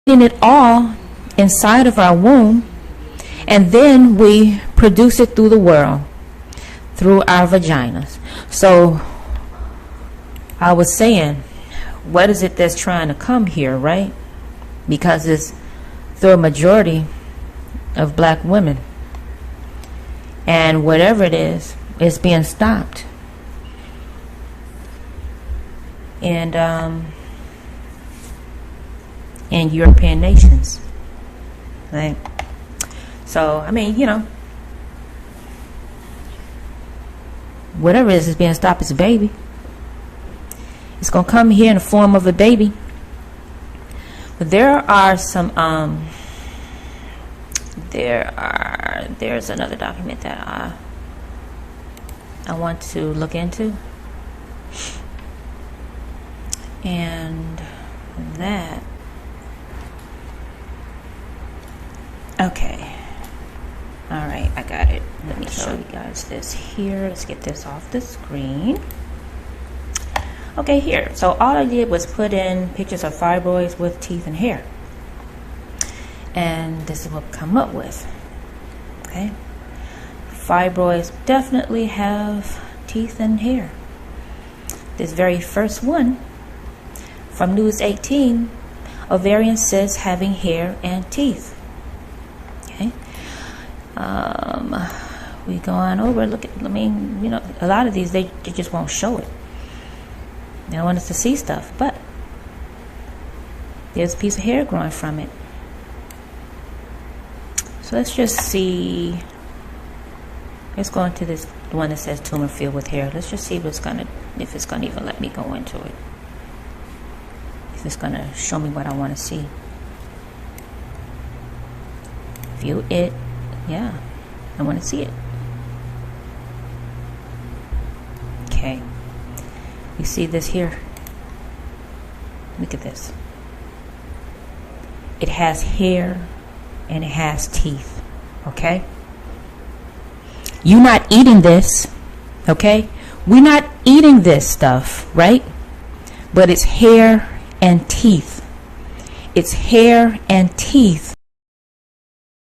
it all inside of our womb, and then we produce it through the world, through our vaginas. So I was saying, what is it that's trying to come here, right? Because it's through a majority of black women, and whatever it is, it's being stopped. And in European nations, right? So I mean, you know, whatever it is being stopped, it's a baby. It's gonna come here in the form of a baby. But there are some there's another document that I want to look into, and that, okay, all right, I got it. Let me show you guys this here. Let's get this off the screen. Okay, here. So all I did was put in pictures of fibroids with teeth and hair, and this is what I come up with. Okay, fibroids definitely have teeth and hair. This very first one from News 18, ovarian cysts having hair and teeth. Okay, we go on over. Look at, I mean, you know, a lot of these they just won't show it. They don't want us to see stuff, but there's a piece of hair growing from it. So let's just see. Let's go into this one that says tumor filled with hair. Let's just see if it's gonna even let me go into it. If it's gonna show me what I want to see. View it. Yeah, I want to see it. Okay. You see this here? Look at this. It has hair and it has teeth. Okay? You're not eating this. Okay? We're not eating this stuff, right? But it's hair and teeth. It's hair and teeth